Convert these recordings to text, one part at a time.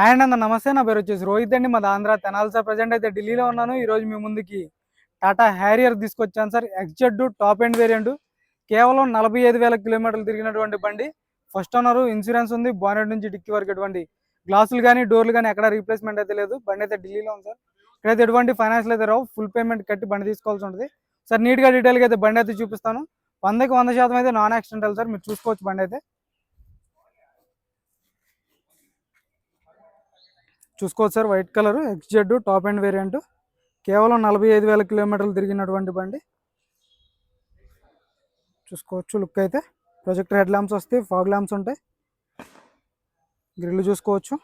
And అన్న నమస్తే, నా పేరు వచ్చేసి రోహిత్ అండి. మాది ఆంధ్ర తెనాలి సార్. ప్రజెంట్ అయితే ఢిల్లీలో ఉన్నాను. ఈరోజు మీ ముందుకి టాటా హ్యారియర్ తీసుకొచ్చాను sir. XZ top end variant, కేవలం 45,000 కిలోమీటర్లు తిరిగినటువంటి బండి. ఫస్ట్ ఓనర్, ఇన్సూరెన్స్ ఉంది. బానెట్ నుంచి డిక్కీ వరకు ఎటువంటి గ్లాసులు కానీ డోర్లు కానీ ఎక్కడ రీప్లేస్మెంట్ అయితే లేదు. బండి అయితే ఢిల్లీలో ఉంది సార్. ఇక్కడైతే ఎటువంటి ఫైనాన్షియల్ అయితే రావు. ఫుల్ పేమెంట్ కట్టి బండి తీసుకోవాల్సి ఉంటుంది సార్. నీట్గా డీటెయిల్గా అయితే బండి అయితే చూపిస్తాను. 100కి 100% అయితే నాన్ యాక్సిడెంటల్ సార్. మీరు చూసుకోవచ్చు బండి అయితే. చూసుకోవచ్చు sir, white colour XZ top end variant, కేవలం 45,000 కిలోమీటర్లు తిరిగినటువంటి బండి. చూసుకోవచ్చు లుక్ అయితే. ప్రొజెక్టర్ హెడ్ ల్యాంప్స్ వస్తాయి, ఫాగ్ ల్యాంప్స్ ఉంటాయి. గ్రిల్ చూసుకోవచ్చు.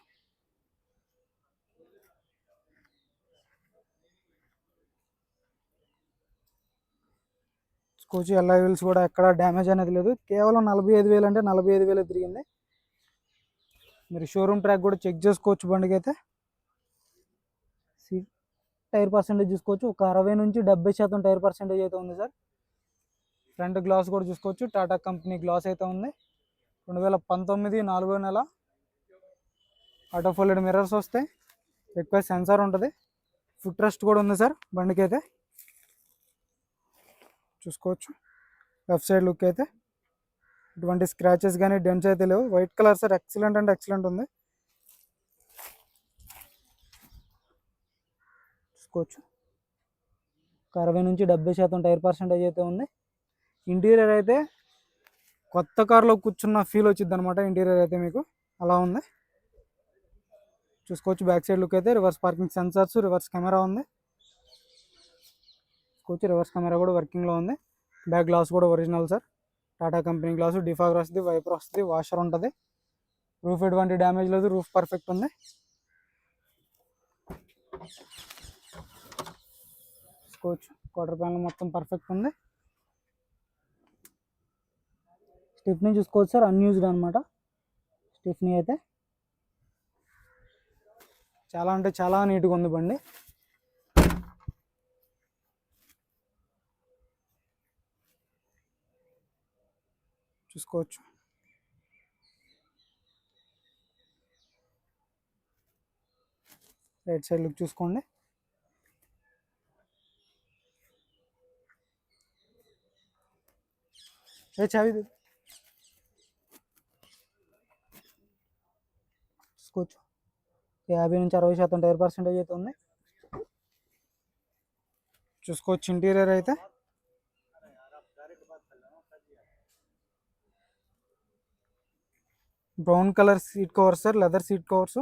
చూసుకోవచ్చు ఎల్ఐ వీల్స్ కూడా ఎక్కడ డ్యామేజ్ అనేది లేదు. కేవలం 45,000 అంటే 45,000 తిరిగింది. మీరు షోరూమ్ ట్రాక్ కూడా చెక్ చేసుకోవచ్చు. బండికి అయితే సీట్ టైర్ పర్సెంటేజ్ చూసుకోవచ్చు. ఒక 60 నుంచి 70% టైర్ పర్సెంటేజ్ అయితే ఉంది సార్. ఫ్రంట్ గ్లాస్ కూడా చూసుకోవచ్చు. టాటా కంపెనీ గ్లాస్ అయితే ఉంది. 2019 4వ నెల. ఆటో ఫోల్డెడ్ మిర్రర్స్ వస్తాయి. ఎక్కువ సెన్సార్ ఉంటుంది. ఫుట్ రెస్ట్ కూడా ఉంది సార్ బండికి అయితే. చూసుకోవచ్చు లెఫ్ట్ సైడ్ లుక్ అయితే. ఇటువంటి స్క్రాచెస్ కానీ డెంట్స్ అయితే లేవు. వైట్ కలర్ సార్, ఎక్సలెంట్ అంటే ఎక్సలెంట్ ఉంది. చూసుకోవచ్చు. 60 నుంచి 70% టైర్ పర్సెంటేజ్ అయితే ఉంది. ఇంటీరియర్ అయితే కొత్త కార్లో కూర్చున్న ఫీల్ వచ్చింది అనమాట. ఇంటీరియర్ అయితే మీకు అలా ఉంది. చూసుకోవచ్చు బ్యాక్ సైడ్ లుక్ అయితే. Reverse parking sensors, reverse camera ఉంది. చూసుకోవచ్చు రివర్స్ కెమెరా కూడా వర్కింగ్లో ఉంది. బ్యాక్ గ్లాస్ కూడా original sir. Tata company glass. Defogger వస్తుంది, వైపర్ వస్తుంది, వాషర్ ఉంటుంది. రూఫ్ ఎటువంటి డ్యామేజ్ లేదు. రూఫ్ పర్ఫెక్ట్ ఉంది. చూసుకోవచ్చు క్వార్టర్ ప్యానల్ మొత్తం పర్ఫెక్ట్ ఉంది. స్టెఫ్నీ చూసుకోవచ్చు సార్, అన్యూజ్డ్ అనమాట స్టెఫ్నీ అయితే. చాలా అంటే చాలా నీట్గా ఉంది బండి. చూసుకోవచ్చు. రైట్ సైడ్ లుక్ చూసుకోండి. చావి చూసుకోవచ్చు. 50 నుంచి 60% టైర్ పర్సెంటేజ్ అయితే ఉంది. చూసుకోవచ్చు ఇంటీరియర్ అయితే. Brown colour seat covers sir, leather seat covers.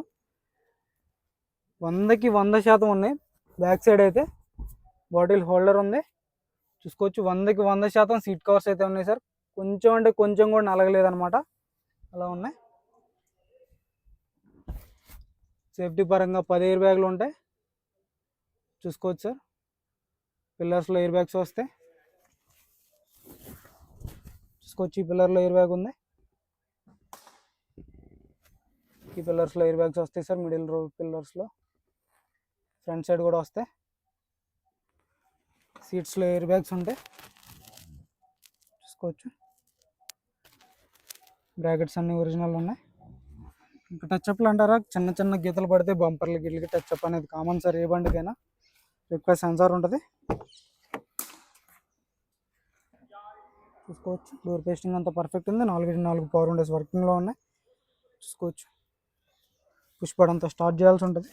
100కి 100% ఉన్నాయి. బ్యాక్ సైడ్ అయితే బాటిల్ హోల్డర్ ఉంది. చూసుకోవచ్చు 100కి 100% సీట్ కవర్స్ అయితే ఉన్నాయి సార్. కొంచెం అంటే కొంచెం కూడా నలగలేదన్నమాట, అలా ఉన్నాయి. సేఫ్టీ పరంగా 10 ఎయిర్ బ్యాగ్లు ఉంటాయి. చూసుకోవచ్చు సార్. పిల్లర్స్లో ఎయిర్ బ్యాగ్స్ వస్తాయి. చూసుకోవచ్చు ఈ పిల్లర్లో ఎయిర్ బ్యాగ్ ఉంది. ఈ పిల్లర్స్లో ఎయిర్ బ్యాగ్స్ వస్తాయి సార్. మిడిల్ రో పిల్లర్స్లో. ఫ్రంట్ సైడ్ కూడా వస్తాయి. సీట్స్లో ఎయిర్ బ్యాగ్స్ ఉంటాయి. చూసుకోవచ్చు బ్రాకెట్స్ అన్నీ ఒరిజినల్ ఉన్నాయి. ఇంకా టచ్అప్లు అంటారా, చిన్న చిన్న గీతలు పడితే బంపర్లు గిట్లకి టచ్అప్ అనేది కామన్ సార్ ఏ బండికైనా. ఎక్కువ సెన్సార్ ఉంటుంది. చూసుకోవచ్చు డోర్ పేస్టింగ్ అంతా పర్ఫెక్ట్ ఉంది. 4 పవర్ విండోస్ వర్కింగ్లో ఉన్నాయి. చూసుకోవచ్చు పుష్ బటన్ అంతా స్టార్ట్ చేయాల్సి ఉంటుంది.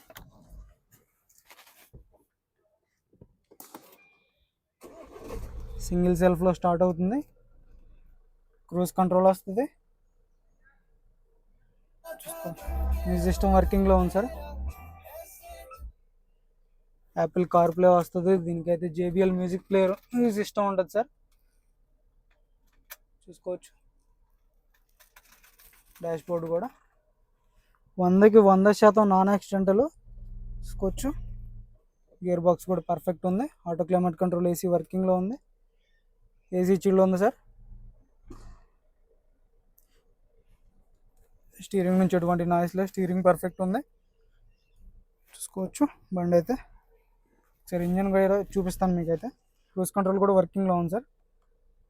సింగిల్ సెల్ఫ్లో స్టార్ట్ అవుతుంది. క్రూజ్ కంట్రోల్ వస్తుంది. మ్యూజిక్ సిస్టమ్ వర్కింగ్లో ఉంది సార్. యాపిల్ కార్ ప్లే వస్తుంది. దీనికైతే JBL music player music system ఉంటుంది సార్. చూసుకోవచ్చు డాష్ బోర్డ్ కూడా 100కి 100% నాన్ యాక్సిడెంటల్. చూసుకోవచ్చు గేర్ బాక్స్ కూడా పర్ఫెక్ట్ ఉంది. ఆటో క్లైమేట్ కంట్రోల్ AC వర్కింగ్లో ఉంది. AC చిల్డ్ ఉంది సార్. స్టీరింగ్ నుంచి ఎటువంటి నాయిస్ లేదు. స్టీరింగ్ పర్ఫెక్ట్ ఉంది. చూసుకోవచ్చు బండి అయితే. సార్ ఇంజన్ కూడా చూపిస్తాను మీకైతే. క్రూజ్ కంట్రోల్ కూడా వర్కింగ్లో ఉంది సార్.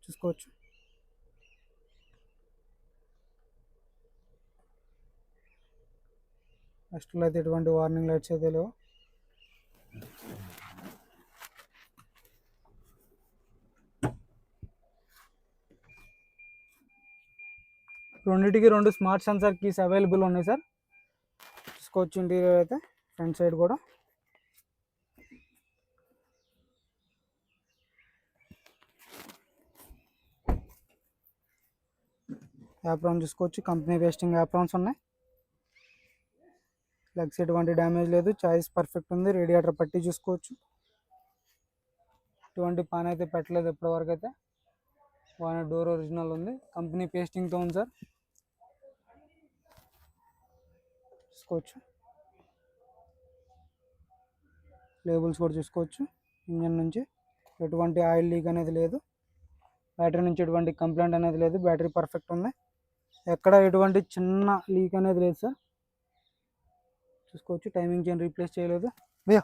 చూసుకోవచ్చు నెక్స్ట్లో అయితే ఎటువంటి వార్నింగ్ లైట్స్ అయితే లేవు. రెండింటికి 2 స్మార్ట్ సెన్సార్ కీస్ అవైలబుల్ ఉన్నాయి సార్. చూసుకోవచ్చు ఇంటీరియర్ అయితే ఫ్రంట్ సైడ్ కూడా. యాప్రాన్ చూసుకోవచ్చు, కంపెనీ వేస్టింగ్ యాప్రాన్స్ ఉన్నాయి. లెగ్స్ ఎటువంటి డ్యామేజ్ లేదు, చాయిస్ పర్ఫెక్ట్ ఉంది. రేడియేటర్ పట్టి చూసుకోవచ్చు, ఎటువంటి పాన్ అయితే పెట్టలేదు ఇప్పటివరకు అయితే. వాన డోర్ ఒరిజినల్ ఉంది, కంపెనీ పేస్టింగ్తో ఉంది సార్. చూసుకోవచ్చు, లేబుల్స్ కూడా చూసుకోవచ్చు. ఇంజన్ నుంచి ఎటువంటి ఆయిల్ లీక్ అనేది లేదు, బ్యాటరీ నుంచి ఎటువంటి కంప్లైంట్ అనేది లేదు, బ్యాటరీ పర్ఫెక్ట్ ఉంది, ఎక్కడ ఎటువంటి చిన్న లీక్ అనేది లేదు సార్. చూసుకోవచ్చు, టైమింగ్ చైన్ రీప్లేస్ చేయలేదు. భయ్యా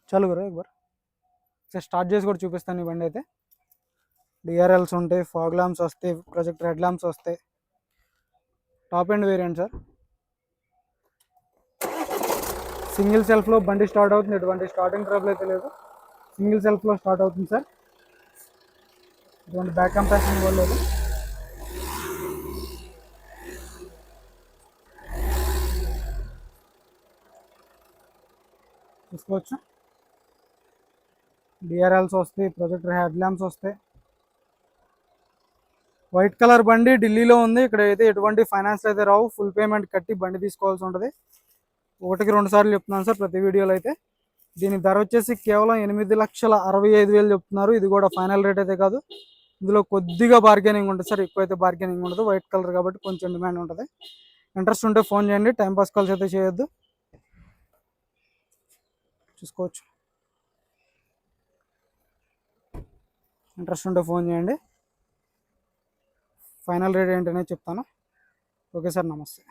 చాలు గురు ఒకసారి స్టార్ట్ చేసి కూడా చూపిస్తాను. ఈ బండి అయితే డిఆర్ఎల్స్ ఉంటాయి, ఫాగ్ ల్యాంప్స్ వస్తాయి, ప్రొజెక్టర్ హెడ్ ల్యాంప్స్ వస్తాయి. Top end variant sir. Single సెల్ఫ్లో బండి స్టార్ట్ అవుతుంది, ఎటువంటి స్టార్టింగ్ ట్రబుల్ అయితే లేదు. సింగిల్ సెల్ఫ్లో స్టార్ట్ అవుతుంది సార్, ఎటువంటి బ్యాక్ కంప్రెషన్ కూడా లేదు. చూసుకోవచ్చు, డిఆర్ఎల్స్ వస్తాయి, ప్రొజెక్టర్ హెడ్ ల్యాంప్స్ వస్తాయి. వైట్ కలర్ బండి ఢిల్లీలో ఉంది. ఇక్కడ అయితే ఎటువంటి ఫైనాన్స్ అయితే రావు, ఫుల్ పేమెంట్ కట్టి బండి తీసుకోవాల్సి ఉంటుంది. 1-2 సార్లు చెప్తున్నాను సార్ ప్రతి వీడియోలో అయితే. దీని ధర వచ్చేసి కేవలం 8,65,000 చెప్తున్నారు. ఇది కూడా ఫైనల్ రేట్ అయితే కాదు, ఇందులో కొద్దిగా బార్గెనింగ్ ఉంటుంది సార్, ఎక్కువ అయితే బార్గెనింగ్ ఉండదు. వైట్ కలర్ కాబట్టి కొంచెం డిమాండ్ ఉంటుంది. ఇంట్రెస్ట్ ఉంటే ఫోన్ చేయండి, టైంపాస్ కాల్స్ అయితే చేయొద్దు. చూసుకోవచ్చు, ఇంట్రెస్ట్ ఉంటే ఫోన్ చేయండి, ఫైనల్ రేట్ ఏంటనే చెప్తాను. ఓకే సార్, నమస్తే.